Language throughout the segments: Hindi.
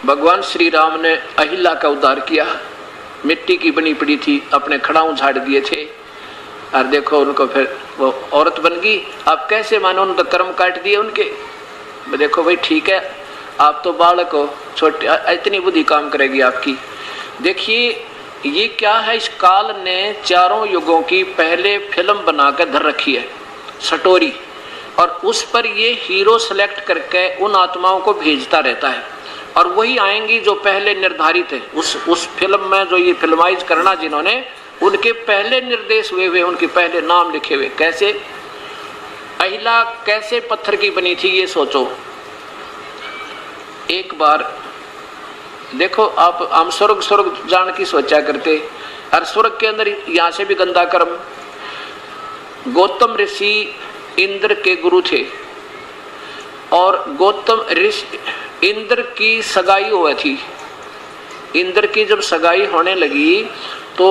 भगवान श्री राम ने अहिल्या का उद्धार किया। मिट्टी की बनी पड़ी थी, अपने खड़ाऊ झाड़ दिए थे और देखो उनको फिर वो औरत बन गई। अब कैसे मानो, उन्होंने तो कर्म काट दिए उनके। देखो भाई ठीक है, आप तो बालक हो, छोटे, इतनी बुद्धि काम करेगी आपकी। देखिए ये क्या है, इस काल ने चारों युगों की पहले फिल्म बनाकर धर रखी है, सटोरी, और उस पर ये हीरो सेलेक्ट करके उन आत्माओं को भेजता रहता है और वही आएंगी जो पहले निर्धारित है। उस फिल्म में जो ये फिल्माइज करना जिन्होंने, उनके पहले निर्देश हुए, उनके पहले नाम लिखे हुए। कैसे अहिल्या कैसे पत्थर की बनी थी ये सोचो। एक बार देखो आप, हम स्वर्ग जान की सोचा करते, और स्वर्ग के अंदर यहां से भी गंदा कर्म। गौतम ऋषि इंद्र के गुरु थे और गौतम ऋषि इंद्र की सगाई हुई थी। इंद्र की जब सगाई होने लगी तो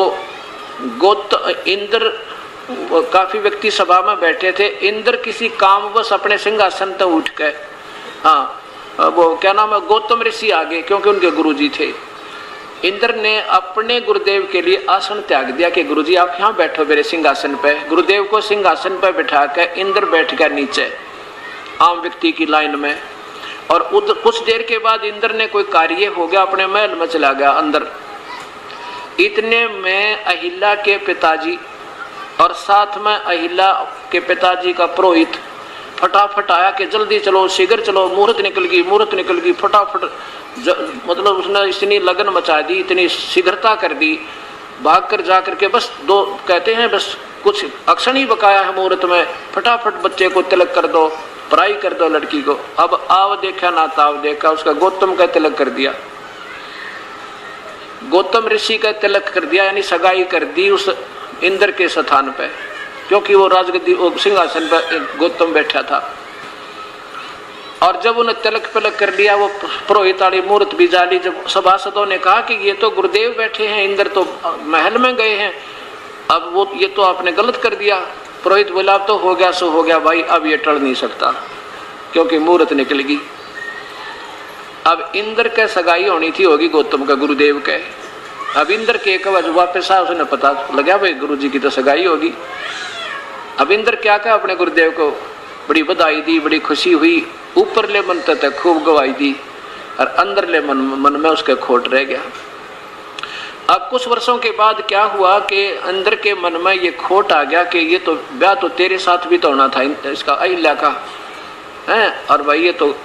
इंद्र, काफी व्यक्ति सभा में बैठे थे। इंद्र किसी कामवश अपने सिंहासन तक उठ गए। हाँ, वो क्या नाम है, गौतम ऋषि आगे, क्योंकि उनके गुरुजी थे। इंद्र ने अपने गुरुदेव के लिए आसन त्याग दिया कि गुरुजी आप यहाँ बैठो मेरे सिंहासन पे। गुरुदेव को सिंहासन पे बिठा कर इंद्र बैठ गया नीचे आम व्यक्ति की लाइन में। और कुछ देर के बाद इंद्र ने कोई कार्य हो गया, अपने महल में चला गया अंदर। इतने में अहिल्या के पिताजी और साथ में अहिल्या के पिताजी का पुरोहित फटाफट आया कि जल्दी चलो, शीघ्र चलो, मुहूर्त निकल गई। फटाफट मतलब उसने इतनी लगन मचा दी, इतनी शीघ्रता कर दी, भाग कर जा करके बस दो कहते हैं बस कुछ अक्षण ही बकाया है मुहूर्त में, फटाफट बच्चे को तिलक कर दो, पढ़ाई कर दो लड़की को। अब आव देखा ना ताव देखा, उसका गौतम का तिलक कर दिया, गौतम ऋषि का तिलक कर दिया, यानी सगाई कर दी उस इंद्र के स्थान पे, क्योंकि वो राजगद्दी सिंहासन पर गौतम बैठा था। और जब उन्हें तिलक पिलक कर लिया, वो पुरोहित आड़ी मूर्त भी जाली, जब सभासदों ने कहा कि ये तो गुरुदेव बैठे हैं, इंद्र तो महल में गए हैं, अब वो ये तो आपने गलत कर दिया। पुरोहित बोला अब तो हो गया सो हो गया भाई, अब ये टल नहीं सकता क्योंकि मुहूर्त निकल गई। अब इंद्र के सगाई होनी थी, होगी गौतम का गुरुदेव के। अब इंद्र के एक बार वापस आया, उसने पता लगा भाई गुरुजी की तो सगाई होगी। अब इंद्र क्या कहा अपने गुरुदेव को, बड़ी बधाई दी, बड़ी खुशी हुई, ऊपर ले मन तक खूब गवाही दी और अंदर ले मन में उसके खोट रह गया। अब कुछ वर्षों के बाद क्या हुआ कि अंदर के मन में ये खोट आ गया कि ये तो ब्याह तो तेरे साथ भी तो होना था इसका, अहिल्या का है, और भाई ये तो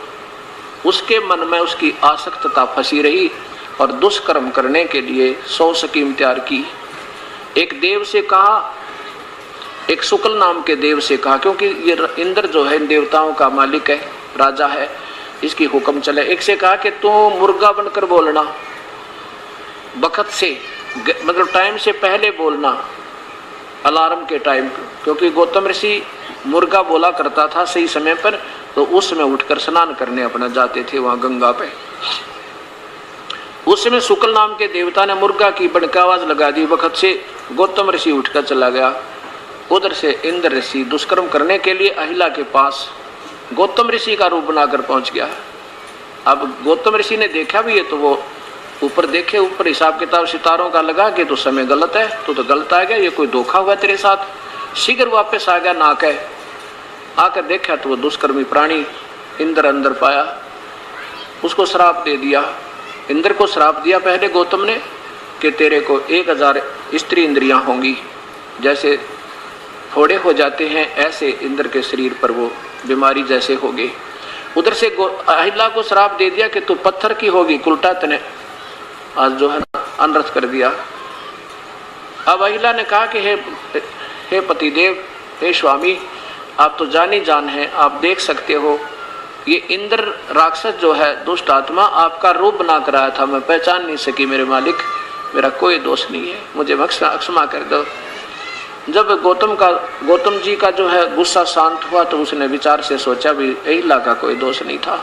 उसके मन में उसकी आसक्तता फंसी रही और दुष्कर्म करने के लिए 100 स्कीम तैयार की। एक देव से कहा, एक शुक्ल नाम के देव से कहा, क्योंकि ये इंद्र जो है इन देवताओं का मालिक है, राजा है, इसकी हुक्म चले। एक से कहा कि तू मुर्गा बनकर बोलना, बखत से मतलब टाइम से पहले बोलना, अलार्म के टाइम, क्योंकि गौतम ऋषि मुर्गा बोला करता था सही समय पर, तो उसमें उठकर स्नान करने अपना जाते थे वहां गंगा पे। उस समय शुक्ल नाम के देवता ने मुर्गा की बड़का आवाज लगा दी, बखत से गौतम ऋषि उठकर चला गया। उधर से इंद्र ऋषि दुष्कर्म करने के लिए अहिल्या के पास गौतम ऋषि का रूप बनाकर पहुंच गया। अब गौतम ऋषि ने देखा भी, ये तो वो ऊपर देखे, ऊपर हिसाब किताब सितारों का लगा कि तो समय गलत है, तो गलत आ गया, ये कोई धोखा हुआ तेरे साथ। शीघ्र वापस आ गया, ना कह आकर देखा तो वो दुष्कर्मी प्राणी इंद्र अंदर पाया, उसको श्राप दे दिया। इंद्र को श्राप दिया पहले गौतम ने कि तेरे को 1000 स्त्री इंद्रियां होंगी, जैसे फोड़े हो जाते हैं ऐसे इंद्र के शरीर पर वो बीमारी जैसे हो गई। उधर से अहिल्या को श्राप दे दिया कि तू पत्थर की होगी, उल्टा तने आज जो है अनर्थ कर दिया। अब अहिल्या ने कहा कि हे पतिदेव, हे स्वामी, आप तो जानी जान है, आप देख सकते हो ये इंद्र राक्षस जो है दुष्ट आत्मा आपका रूप बना कर आया था, मैं पहचान नहीं सकी मेरे मालिक, मेरा कोई दोष नहीं है, मुझे क्षमा कर दो। जब गौतम जी का जो है गुस्सा शांत हुआ तो उसने विचार से सोचा भी अहिल्या का कोई दोष नहीं था।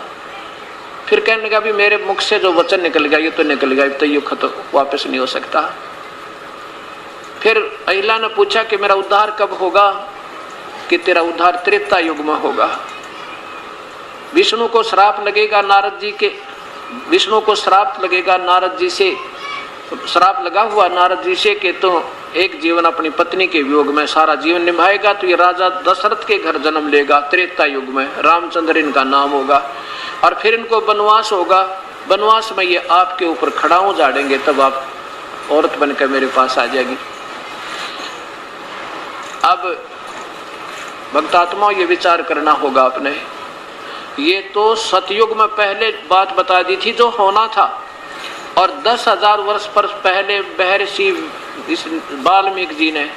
फिर कहने लगा भी मेरे मुख से जो वचन निकल गया ये तो निकल गया, तो ये खत्म वापस नहीं हो सकता। फिर अहिल्या ने पूछा कि मेरा उद्धार कब होगा, कि तेरा उद्धार त्रेता युग में होगा। विष्णु को श्राप लगेगा नारद जी के विष्णु को श्राप लगेगा नारद जी से, श्राप लगा हुआ नारद जी से कि तो एक जीवन अपनी पत्नी के वियोग में सारा जीवन निभाएगा, तो ये राजा दशरथ के घर जन्म लेगा, त्रेता युग में रामचंद्र इनका नाम होगा, और फिर इनको वनवास होगा, वनवास में ये आपके ऊपर खड़ाऊ झाड़ेंगे, तब आप औरत बनकर मेरे पास आ जाएगी। अब भक्तात्माओं ये विचार करना होगा अपने, ये तो सतयुग में पहले बात बता दी थी जो होना था, और 10,000 वर्ष पर पहले महर्षि वाल्मीकि जी ने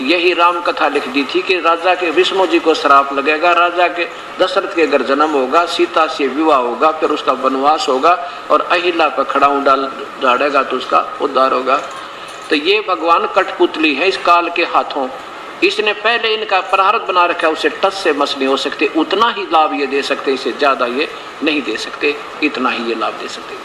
यही राम कथा लिख दी थी कि राजा के विष्णु जी को श्राप लगेगा, राजा के दशरथ के घर जन्म होगा, सीता से विवाह होगा, फिर उसका वनवास होगा और अहिल्या पर खड़ाऊ डाल झाड़ेगा तो उसका उद्धार होगा। तो ये भगवान कठपुतली है इस काल के हाथों, इसने पहले इनका प्रारब्ध बना रखा है, उसे टस से मस नहीं हो सकते, उतना ही लाभ ये दे सकते, इससे ज्यादा ये नहीं दे सकते, इतना ही ये लाभ दे सकते।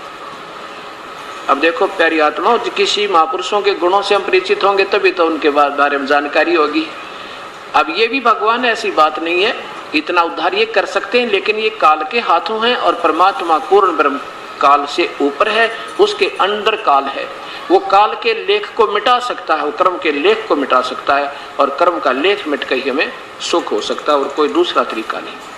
अब देखो प्यारी आत्मा, किसी महापुरुषों के गुणों से हम परिचित होंगे तभी तो उनके बारे में जानकारी होगी। अब ये भी भगवान, ऐसी बात नहीं है, इतना उद्धार ये कर सकते हैं, लेकिन ये काल के हाथों हैं और परमात्मा पूर्ण ब्रह्म काल से ऊपर है, उसके अंदर काल है, वो काल के लेख को मिटा सकता है, वो कर्म के लेख को मिटा सकता है, और कर्म का लेख मिट कर ही हमें सुख हो सकता है, और कोई दूसरा तरीका नहीं।